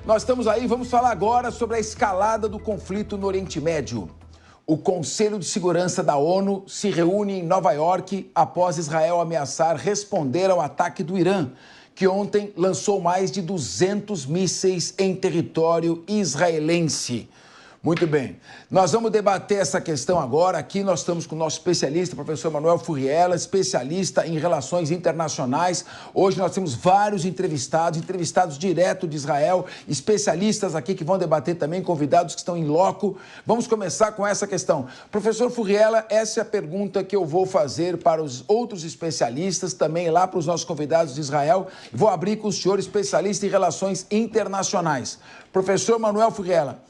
Nós estamos aí, vamos falar agora sobre a escalada do conflito no Oriente Médio. O Conselho de Segurança da ONU se reúne em Nova York após Israel ameaçar responder ao ataque do Irã, que ontem lançou mais de 200 mísseis em território israelense. Muito bem, nós vamos debater essa questão agora. Aqui nós estamos com o nosso especialista, professor Manuel Furriela, especialista em relações internacionais. Hoje nós temos vários entrevistados direto de Israel, especialistas aqui que vão debater também, convidados que estão em loco. Vamos começar com essa questão. Professor Furriela, essa é a pergunta que eu vou fazer para os outros especialistas, também lá para os nossos convidados de Israel. Vou abrir com o senhor especialista em relações internacionais. Professor Manuel Furriela,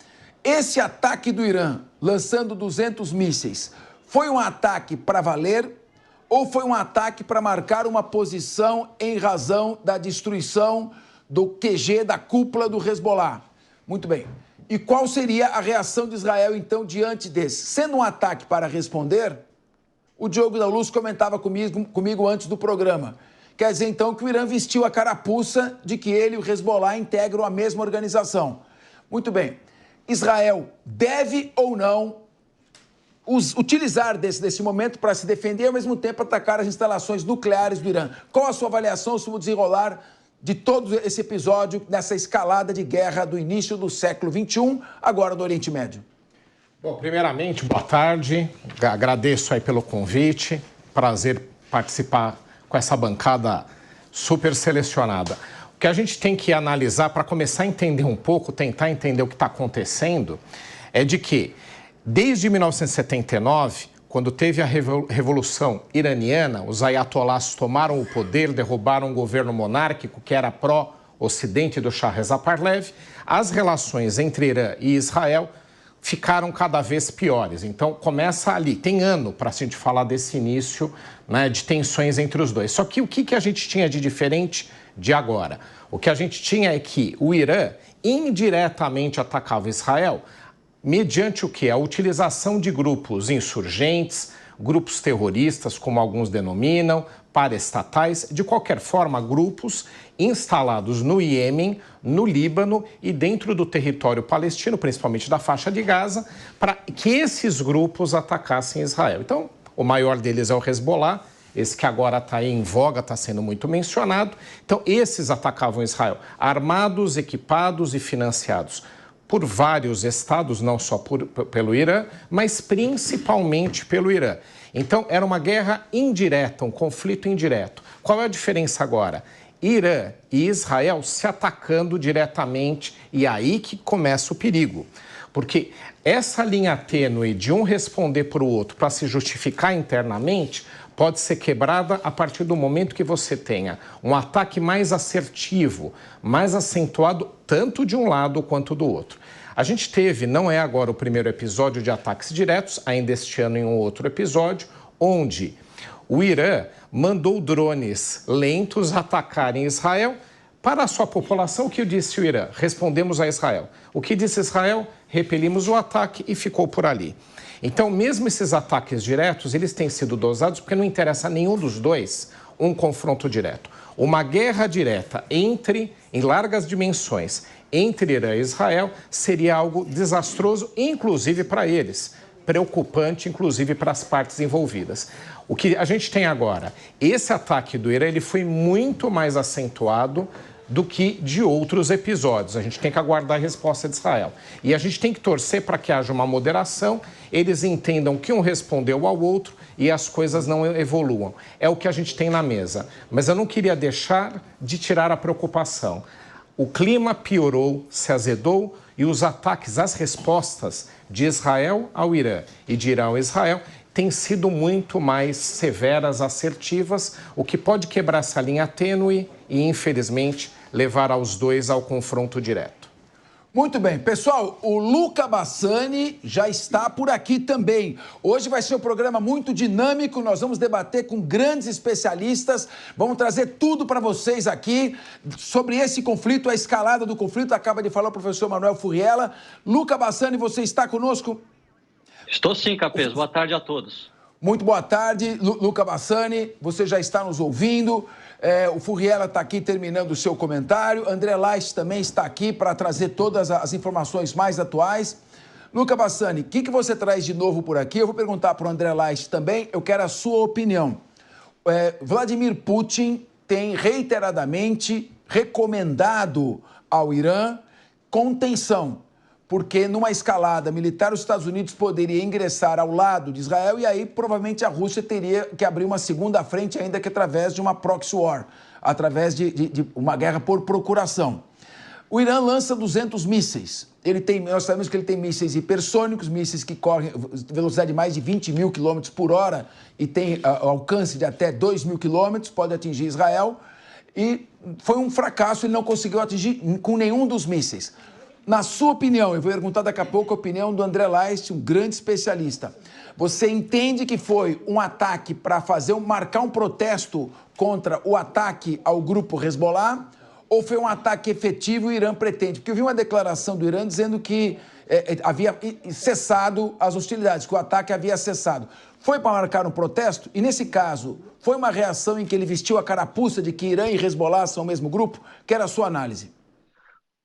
esse ataque do Irã, lançando 200 mísseis, foi um ataque para valer ou foi um ataque para marcar uma posição em razão da destruição do QG, da cúpula do Hezbollah? Muito bem. E qual seria a reação de Israel, então, diante desse? Sendo um ataque para responder, o Diogo da Luz comentava comigo antes do programa. Quer dizer, então, que o Irã vestiu a carapuça de que ele e o Hezbollah integram a mesma organização. Muito bem. Israel deve ou não utilizar desse momento para se defender e, ao mesmo tempo, atacar as instalações nucleares do Irã? Qual a sua avaliação sobre o desenrolar de todo esse episódio, nessa escalada de guerra do início do século XXI, agora do Oriente Médio? Bom, primeiramente, boa tarde. Agradeço aí pelo convite. Prazer participar com essa bancada super selecionada. O que a gente tem que analisar para começar a entender um pouco, tentar entender o que está acontecendo, é de que, desde 1979, quando teve a Revolução Iraniana, os ayatollahs tomaram o poder, derrubaram um governo monárquico que era pró-Ocidente do Shah Reza Pahlavi, as relações entre Irã e Israel ficaram cada vez piores. Então, começa ali. Tem ano para a gente falar desse início, né, de tensões entre os dois. Só que o que a gente tinha de diferente de agora? O que a gente tinha é que o Irã indiretamente atacava Israel mediante o quê? A utilização de grupos insurgentes, grupos terroristas, como alguns denominam, paraestatais, de qualquer forma, grupos instalados no Iêmen, no Líbano e dentro do território palestino, principalmente da faixa de Gaza, para que esses grupos atacassem Israel. Então, o maior deles é o Hezbollah, esse que agora está em voga, está sendo muito mencionado. Então, esses atacavam Israel, armados, equipados e financiados por vários estados, não só pelo Irã, mas principalmente pelo Irã. Então, era uma guerra indireta, um conflito indireto. Qual é a diferença agora? Irã e Israel se atacando diretamente, e aí que começa o perigo. Porque essa linha tênue de um responder para o outro para se justificar internamente pode ser quebrada a partir do momento que você tenha um ataque mais assertivo, mais acentuado, tanto de um lado quanto do outro. A gente teve, não é agora o primeiro episódio de ataques diretos, ainda este ano em um outro episódio, onde o Irã mandou drones lentos atacarem Israel. Para a sua população, o que disse o Irã? Respondemos a Israel. O que disse Israel? Repelimos o ataque e ficou por ali. Então, mesmo esses ataques diretos, eles têm sido dosados porque não interessa a nenhum dos dois um confronto direto. Uma guerra direta em largas dimensões, entre Irã e Israel, seria algo desastroso, inclusive para eles, preocupante, inclusive para as partes envolvidas. O que a gente tem agora, esse ataque do Irã, ele foi muito mais acentuado do que de outros episódios. A gente tem que aguardar a resposta de Israel. E a gente tem que torcer para que haja uma moderação, eles entendam que um respondeu ao outro e as coisas não evoluam. É o que a gente tem na mesa. Mas eu não queria deixar de tirar a preocupação. O clima piorou, se azedou e os ataques, as respostas de Israel ao Irã e de Irã ao Israel têm sido muito mais severas, assertivas, o que pode quebrar essa linha tênue e, infelizmente, levar aos dois ao confronto direto. Muito bem. Pessoal, o Luca Bassani já está por aqui também. Hoje vai ser um programa muito dinâmico, nós vamos debater com grandes especialistas, vamos trazer tudo para vocês aqui sobre esse conflito, a escalada do conflito, acaba de falar o professor Manuel Furriela. Luca Bassani, você está conosco? Estou sim, Capês. Boa tarde a todos. Muito boa tarde, Luca Bassani, você já está nos ouvindo. O Furriela está aqui terminando o seu comentário. André Lais também está aqui para trazer todas as informações mais atuais. Luca Bassani, o que você traz de novo por aqui? Eu vou perguntar para o André Lais também, eu quero a sua opinião. Vladimir Putin tem reiteradamente recomendado ao Irã contenção, porque numa escalada militar os Estados Unidos poderia ingressar ao lado de Israel e aí provavelmente a Rússia teria que abrir uma segunda frente, ainda que através de uma proxy war, através de uma guerra por procuração. O Irã lança 200 mísseis. Nós sabemos que ele tem mísseis hipersônicos, mísseis que correm velocidade de mais de 20 mil quilômetros por hora e tem alcance de até 2 mil quilômetros, pode atingir Israel. E foi um fracasso, ele não conseguiu atingir com nenhum dos mísseis. Na sua opinião, eu vou perguntar daqui a pouco a opinião do André Lais, um grande especialista. Você entende que foi um ataque para marcar um protesto contra o ataque ao grupo Hezbollah? Ou foi um ataque efetivo e o Irã pretende? Porque eu vi uma declaração do Irã dizendo que havia cessado as hostilidades, que o ataque havia cessado. Foi para marcar um protesto? E nesse caso, foi uma reação em que ele vestiu a carapuça de que Irã e Hezbollah são o mesmo grupo? Quero a sua análise.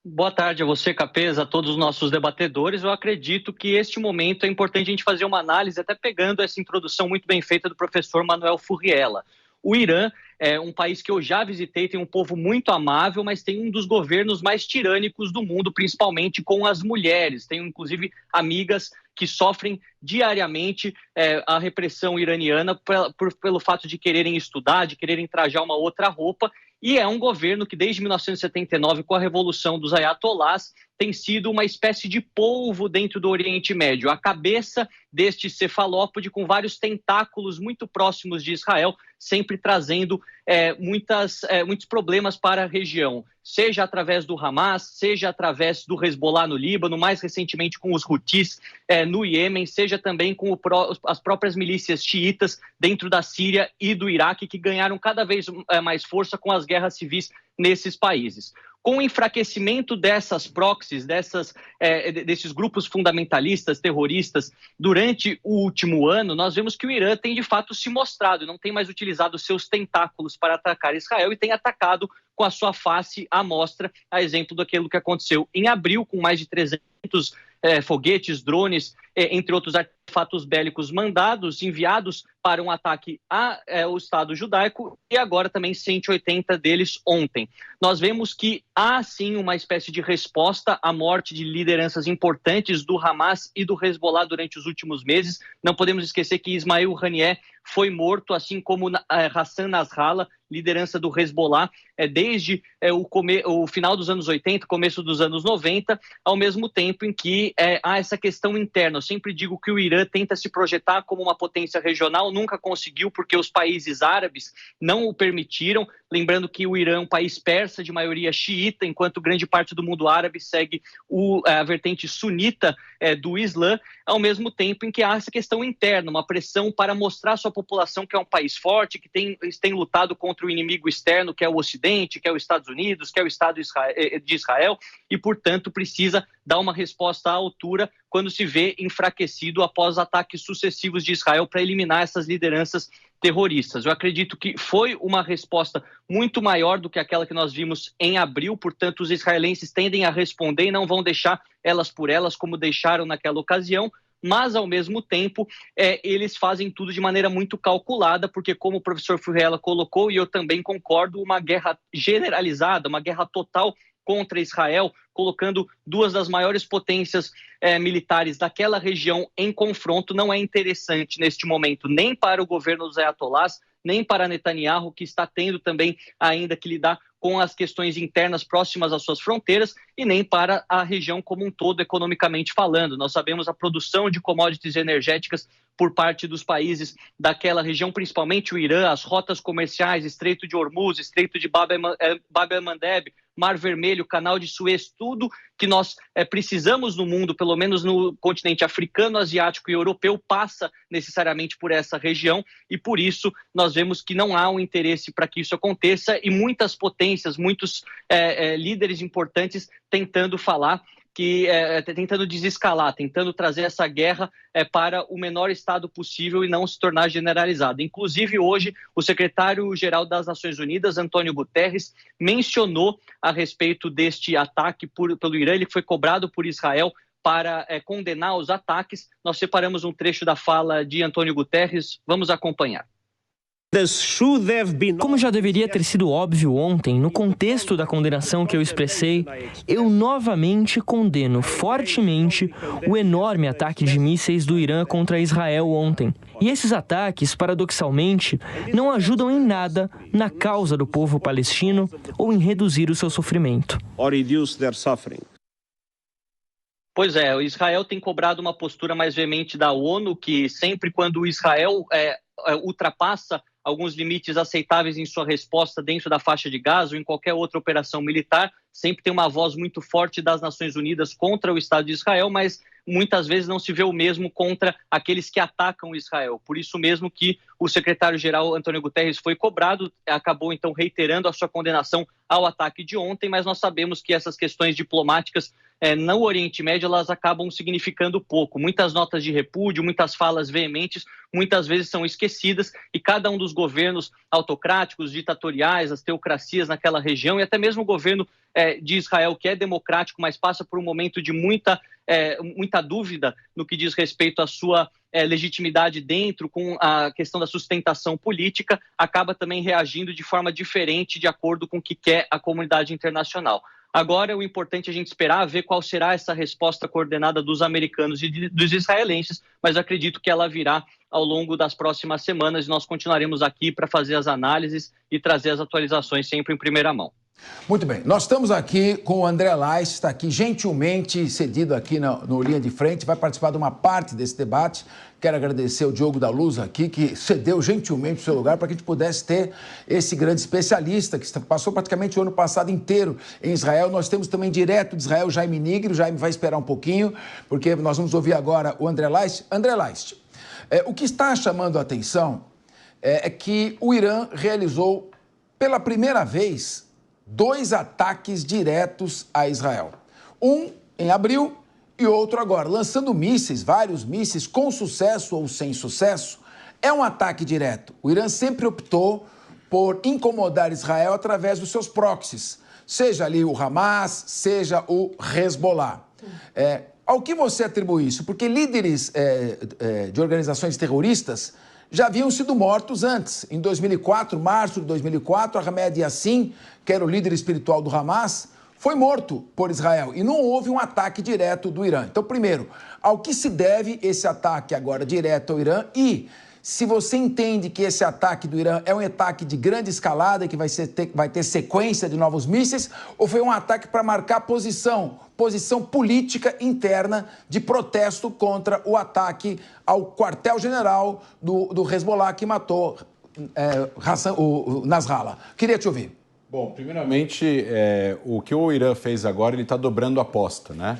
Boa tarde a você, Capeza, a todos os nossos debatedores. Eu acredito que este momento é importante a gente fazer uma análise, até pegando essa introdução muito bem feita do professor Manuel Furriela. O Irã é um país que eu já visitei, tem um povo muito amável, mas tem um dos governos mais tirânicos do mundo, principalmente com as mulheres. Tenho, inclusive, amigas que sofrem diariamente a repressão iraniana pelo fato de quererem estudar, de quererem trajar uma outra roupa. E é um governo que, desde 1979, com a Revolução dos Ayatollahs, tem sido uma espécie de polvo dentro do Oriente Médio. A cabeça deste cefalópode com vários tentáculos muito próximos de Israel, sempre trazendo muitos problemas para a região, seja através do Hamas, seja através do Hezbollah no Líbano, mais recentemente com os Houthis no Iêmen, seja também com as próprias milícias xiitas dentro da Síria e do Iraque, que ganharam cada vez mais força com as guerras civis nesses países. Com o enfraquecimento dessas proxies, desses grupos fundamentalistas, terroristas, durante o último ano, nós vemos que o Irã tem de fato se mostrado, não tem mais utilizado seus tentáculos para atacar Israel e tem atacado com a sua face à mostra, a exemplo daquilo que aconteceu em abril, com mais de 300 foguetes, drones, entre outros artefatos bélicos enviados para um ataque ao Estado judaico, e agora também 180 deles ontem. Nós vemos que há sim uma espécie de resposta à morte de lideranças importantes do Hamas e do Hezbollah durante os últimos meses. Não podemos esquecer que Ismail Haniyeh foi morto, assim como Hassan Nasrallah, liderança do Hezbollah, desde o final dos anos 80, começo dos anos 90, ao mesmo tempo em que há essa questão interna. Eu sempre digo que o Irã tenta se projetar como uma potência regional, nunca conseguiu porque os países árabes não o permitiram. Lembrando que o Irã é um país persa de maioria xiita, enquanto grande parte do mundo árabe segue a vertente sunita do Islã, ao mesmo tempo em que há essa questão interna, uma pressão para mostrar à sua população que é um país forte, que tem lutado contra o inimigo externo, que é o Ocidente, que é os Estados Unidos, que é o Estado de Israel, e, portanto, precisa dar uma resposta à altura quando se vê enfraquecido após ataques sucessivos de Israel para eliminar essas lideranças terroristas. Eu acredito que foi uma resposta muito maior do que aquela que nós vimos em abril, portanto, os israelenses tendem a responder e não vão deixar elas por elas, como deixaram naquela ocasião, mas, ao mesmo tempo, eles fazem tudo de maneira muito calculada, porque, como o professor Furriela colocou, e eu também concordo, uma guerra generalizada, uma guerra total contra Israel, colocando duas das maiores potências militares daquela região em confronto, não é interessante neste momento, nem para o governo dos Ayatollahs, nem para Netanyahu, que está tendo também ainda que lidar com as questões internas próximas às suas fronteiras, e nem para a região como um todo, economicamente falando. Nós sabemos a produção de commodities energéticas por parte dos países daquela região, principalmente o Irã, as rotas comerciais, Estreito de Hormuz, Estreito de Bab el-Mandeb, Mar Vermelho, Canal de Suez, tudo que nós precisamos no mundo, pelo menos no continente africano, asiático e europeu, passa necessariamente por essa região, e por isso nós vemos que não há um interesse para que isso aconteça, e muitas potências, muitos líderes importantes tentando falar que tentando desescalar, tentando trazer essa guerra para o menor estado possível e não se tornar generalizada. Inclusive, hoje, o secretário-geral das Nações Unidas, Antônio Guterres, mencionou a respeito deste ataque pelo Irã. Ele foi cobrado por Israel para condenar os ataques. Nós separamos um trecho da fala de Antônio Guterres. Vamos acompanhar. Como já deveria ter sido óbvio ontem, no contexto da condenação que eu expressei, eu novamente condeno fortemente o enorme ataque de mísseis do Irã contra Israel ontem. E esses ataques, paradoxalmente, não ajudam em nada na causa do povo palestino ou em reduzir o seu sofrimento. Pois é, o Israel tem cobrado uma postura mais veemente da ONU, que sempre quando Israel ultrapassa alguns limites aceitáveis em sua resposta dentro da faixa de Gaza ou em qualquer outra operação militar, sempre tem uma voz muito forte das Nações Unidas contra o Estado de Israel, mas muitas vezes não se vê o mesmo contra aqueles que atacam Israel. Por isso mesmo que o secretário-geral Antônio Guterres foi cobrado, acabou então reiterando a sua condenação ao ataque de ontem, mas nós sabemos que essas questões diplomáticas no Oriente Médio, elas acabam significando pouco. Muitas notas de repúdio, muitas falas veementes, muitas vezes são esquecidas e cada um dos governos autocráticos, ditatoriais, as teocracias naquela região e até mesmo o governo de Israel, que é democrático, mas passa por um momento de muita dúvida no que diz respeito à sua legitimidade dentro, com a questão da sustentação política, acaba também reagindo de forma diferente de acordo com o que quer a comunidade internacional. Agora, o importante é a gente esperar, ver qual será essa resposta coordenada dos americanos e dos israelenses, mas acredito que ela virá ao longo das próximas semanas e nós continuaremos aqui para fazer as análises e trazer as atualizações sempre em primeira mão. Muito bem, nós estamos aqui com o André Lais, está aqui gentilmente cedido aqui no Linha de Frente, vai participar de uma parte desse debate. Quero agradecer ao Diogo da Luz aqui, que cedeu gentilmente o seu lugar para que a gente pudesse ter esse grande especialista que passou praticamente o ano passado inteiro em Israel. Nós temos também direto de Israel Jaime Nigri, o Jaime vai esperar um pouquinho, porque nós vamos ouvir agora o André Lais. André Lais, o que está chamando a atenção é que o Irã realizou pela primeira vez 2 ataques diretos a Israel. Um em abril e outro agora, lançando mísseis, vários mísseis, com sucesso ou sem sucesso. É um ataque direto. O Irã sempre optou por incomodar Israel através dos seus proxies, seja ali o Hamas, seja o Hezbollah. Ao que você atribui isso? Porque líderes de organizações terroristas já haviam sido mortos antes. Em 2004, março de 2004, Ahmed Yassin, que era o líder espiritual do Hamas, foi morto por Israel e não houve um ataque direto do Irã. Então, primeiro, ao que se deve esse ataque agora direto ao Irã e se você entende que esse ataque do Irã é um ataque de grande escalada, que vai ter sequência de novos mísseis, ou foi um ataque para marcar posição política interna de protesto contra o ataque ao quartel-general do Hezbollah que matou o Nasrallah. Queria te ouvir. Bom, primeiramente, o que o Irã fez agora, ele está dobrando a aposta, né?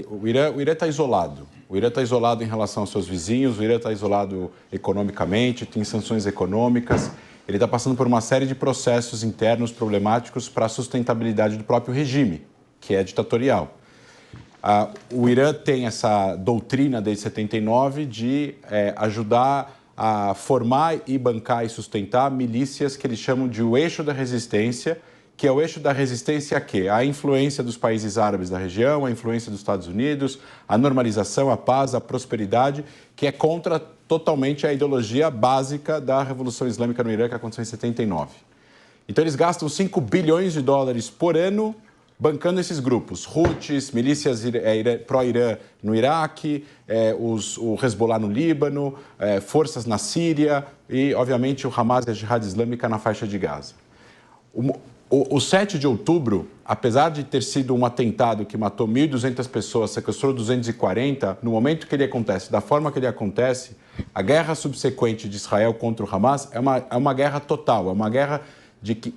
O Irã está isolado. O Irã está isolado em relação aos seus vizinhos, o Irã está isolado economicamente, tem sanções econômicas. Ele está passando por uma série de processos internos problemáticos para a sustentabilidade do próprio regime, que é ditatorial. O Irã tem essa doutrina desde 79 de ajudar a formar e bancar e sustentar milícias que eles chamam de o eixo da resistência, que é o eixo da resistência a quê? A influência dos países árabes da região, a influência dos Estados Unidos, a normalização, a paz, a prosperidade, que é contra totalmente a ideologia básica da Revolução Islâmica no Irã, que aconteceu em 79. Então eles gastam 5 bilhões de dólares por ano bancando esses grupos, Houthis, milícias pró-Irã no Iraque, o Hezbollah no Líbano, forças na Síria e, obviamente, o Hamas e a Jihad Islâmica na faixa de Gaza. O 7 de outubro, apesar de ter sido um atentado que matou 1.200 pessoas, sequestrou 240, no momento que ele acontece, da forma que ele acontece, a guerra subsequente de Israel contra o Hamas é uma guerra total, é uma guerra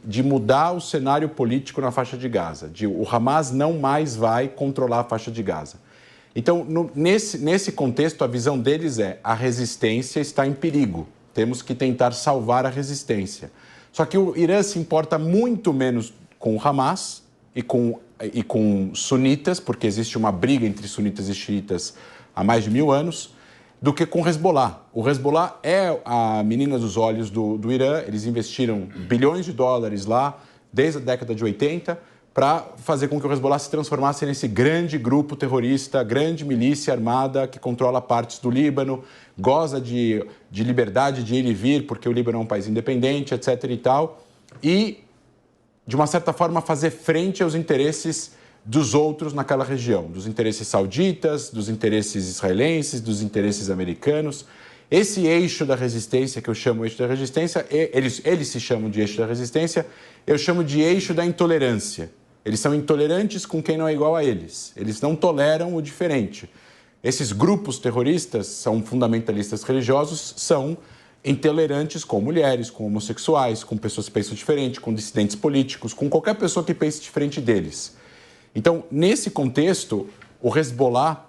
de mudar o cenário político na faixa de Gaza. O Hamas não mais vai controlar a faixa de Gaza. Então, nesse contexto, a visão deles é a resistência está em perigo. Temos que tentar salvar a resistência. Só que o Irã se importa muito menos com o Hamas e com e com sunitas, porque existe uma briga entre sunitas e xiitas há mais de 1000 anos, do que com o Hezbollah. O Hezbollah é a menina dos olhos do Irã, eles investiram bilhões de dólares lá desde a década de 80 para fazer com que o Hezbollah se transformasse nesse grande grupo terrorista, grande milícia armada que controla partes do Líbano, goza de liberdade de ir e vir, porque o Líbano é um país independente, etc. e tal, e, de uma certa forma, fazer frente aos interesses dos outros naquela região, dos interesses sauditas, dos interesses israelenses, dos interesses americanos. Esse eixo da resistência, que eu chamo eixo da resistência, eles se chamam de eixo da resistência, eu chamo de eixo da intolerância. Eles são intolerantes com quem não é igual a eles. Eles não toleram o diferente. Esses grupos terroristas, são fundamentalistas religiosos, são intolerantes com mulheres, com homossexuais, com pessoas que pensam diferente, com dissidentes políticos, com qualquer pessoa que pense diferente deles. Então, nesse contexto, o Hezbollah,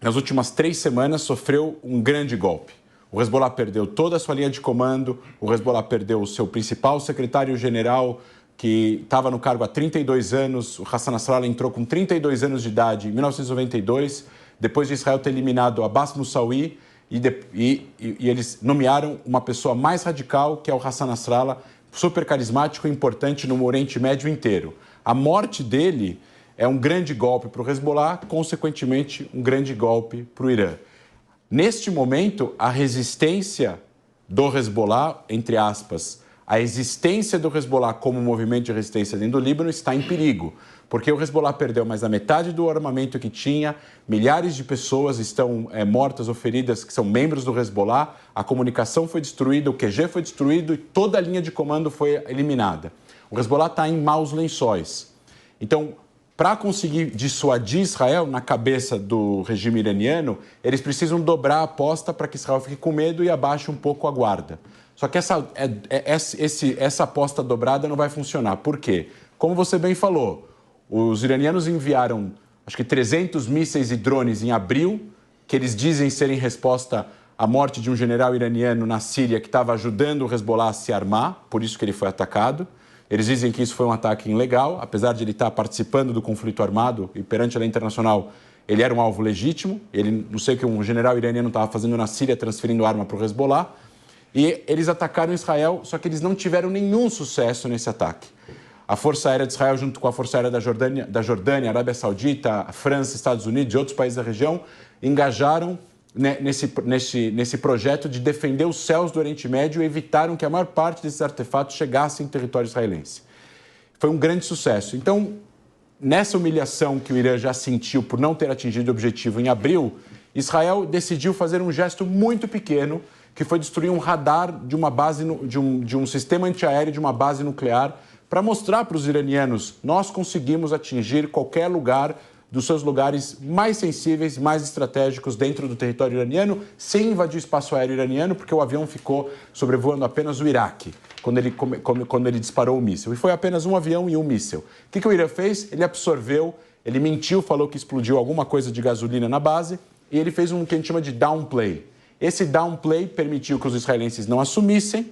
nas últimas 3 semanas, sofreu um grande golpe. O Hezbollah perdeu toda a sua linha de comando, o Hezbollah perdeu o seu principal secretário-general, que estava no cargo há 32 anos, o Hassan Nasrallah entrou com 32 anos de idade em 1992, depois de Israel ter eliminado Abbas Moussaoui, e eles nomearam uma pessoa mais radical, que é o Hassan Nasrallah, super carismático e importante no Oriente Médio inteiro. A morte dele é um grande golpe para o Hezbollah, consequentemente, um grande golpe para o Irã. Neste momento, a resistência do Hezbollah, entre aspas, a existência do Hezbollah como movimento de resistência dentro do Líbano está em perigo, porque o Hezbollah perdeu mais da metade do armamento que tinha, milhares de pessoas estão mortas ou feridas que são membros do Hezbollah, a comunicação foi destruída, o QG foi destruído e toda a linha de comando foi eliminada. O Hezbollah está em maus lençóis. Então, para conseguir dissuadir Israel na cabeça do regime iraniano, eles precisam dobrar a aposta para que Israel fique com medo e abaixe um pouco a guarda. Só que essa aposta dobrada não vai funcionar. Por quê? Como você bem falou, os iranianos enviaram, acho que 300 mísseis e drones em abril, que eles dizem serem resposta à morte de um general iraniano na Síria que estava ajudando o Hezbollah a se armar, por isso que ele foi atacado. Eles dizem que isso foi um ataque ilegal, apesar de ele estar participando do conflito armado e perante a lei internacional, ele era um alvo legítimo. Ele, não sei o que um general iraniano estava fazendo na Síria, transferindo arma para o Hezbollah. E eles atacaram Israel, só que eles não tiveram nenhum sucesso nesse ataque. A Força Aérea de Israel, junto com a Força Aérea da Jordânia, Arábia Saudita, a França, Estados Unidos e outros países da região, engajaram nesse projeto de defender os céus do Oriente Médio e evitaram que a maior parte desses artefatos chegassem em território israelense. Foi um grande sucesso. Então, nessa humilhação que o Irã já sentiu por não ter atingido o objetivo em abril, Israel decidiu fazer um gesto muito pequeno, que foi destruir um radar de uma base, de um sistema antiaéreo de uma base nuclear, para mostrar para os iranianos, nós conseguimos atingir qualquer lugar dos seus lugares mais sensíveis, mais estratégicos dentro do território iraniano, sem invadir o espaço aéreo iraniano, porque o avião ficou sobrevoando apenas o Iraque, quando ele disparou o míssil. E foi apenas um avião e um míssil. O que o Irã fez? Ele absorveu, ele mentiu, falou que explodiu alguma coisa de gasolina na base, e ele fez um que a gente chama de downplay. Esse downplay permitiu que os israelenses não assumissem,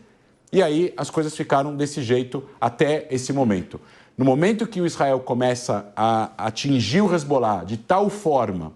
e aí as coisas ficaram desse jeito até esse momento. No momento que o Israel começa a atingir o Hezbollah de tal forma,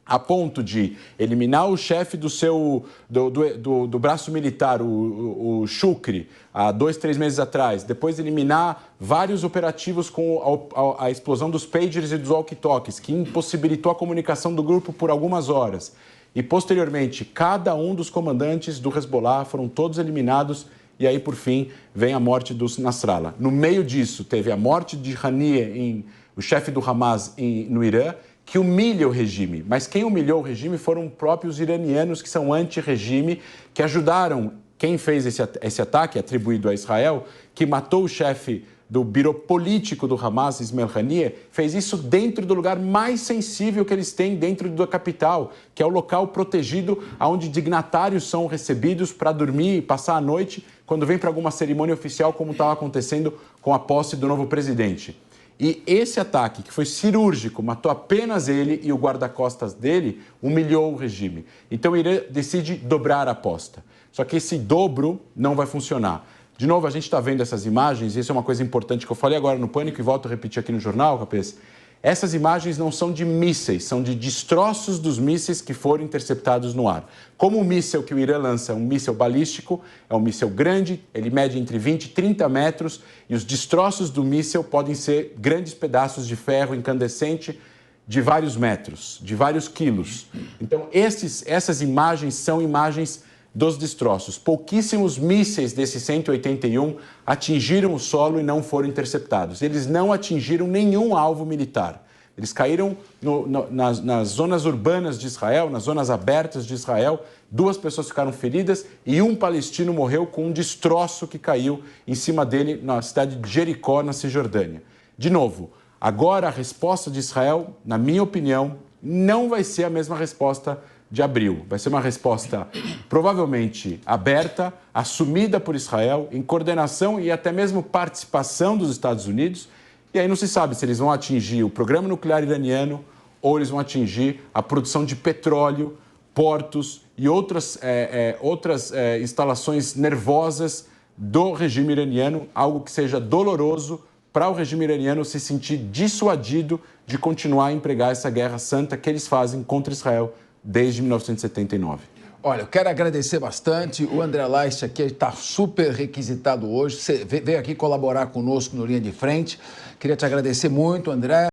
a ponto de eliminar o chefe do braço militar, o Shukri, há 2, 3 meses atrás, depois eliminar vários operativos com a explosão dos pagers e dos walkie-talkies, que impossibilitou a comunicação do grupo por algumas horas. E, posteriormente, cada um dos comandantes do Hezbollah foram todos eliminados. E aí, por fim, vem a morte do Nasrallah. No meio disso, teve a morte de Haniyeh, o chefe do Hamas no Irã, que humilha o regime. Mas quem humilhou o regime foram os próprios iranianos, que são anti-regime, que ajudaram quem fez esse ataque atribuído a Israel, que matou o chefe do biro político do Hamas, Ismail Haniyeh, fez isso dentro do lugar mais sensível que eles têm dentro da capital, que é o local protegido onde dignatários são recebidos para dormir e passar a noite quando vem para alguma cerimônia oficial, como estava acontecendo com a posse do novo presidente. E esse ataque, que foi cirúrgico, matou apenas ele e o guarda-costas dele, humilhou o regime. Então o Irã decide dobrar a aposta. Só que esse dobro não vai funcionar. De novo, a gente está vendo essas imagens, e isso é uma coisa importante que eu falei agora no Pânico e volto a repetir aqui no jornal, Capês. Essas imagens não são de mísseis, são de destroços dos mísseis que foram interceptados no ar. Como o míssel que o Irã lança é um míssel balístico, é um míssel grande, ele mede entre 20 e 30 metros, e os destroços do míssel podem ser grandes pedaços de ferro incandescente de vários metros, de vários quilos. Então, essas imagens são imagens dos destroços. Pouquíssimos mísseis desses 181 atingiram o solo e não foram interceptados. Eles não atingiram nenhum alvo militar. Eles caíram nas zonas urbanas de Israel, nas zonas abertas de Israel. 2 pessoas ficaram feridas e um palestino morreu com um destroço que caiu em cima dele na cidade de Jericó, na Cisjordânia. De novo, agora a resposta de Israel, na minha opinião, não vai ser a mesma resposta de abril. Vai ser uma resposta provavelmente aberta, assumida por Israel, em coordenação e até mesmo participação dos Estados Unidos. E aí não se sabe se eles vão atingir o programa nuclear iraniano ou eles vão atingir a produção de petróleo, portos e outras instalações nervosas do regime iraniano, algo que seja doloroso para o regime iraniano se sentir dissuadido de continuar a empregar essa guerra santa que eles fazem contra Israel desde 1979. Olha, eu quero agradecer bastante. O André Leist aqui está super requisitado hoje. Você veio aqui colaborar conosco no Linha de Frente. Queria te agradecer muito, André.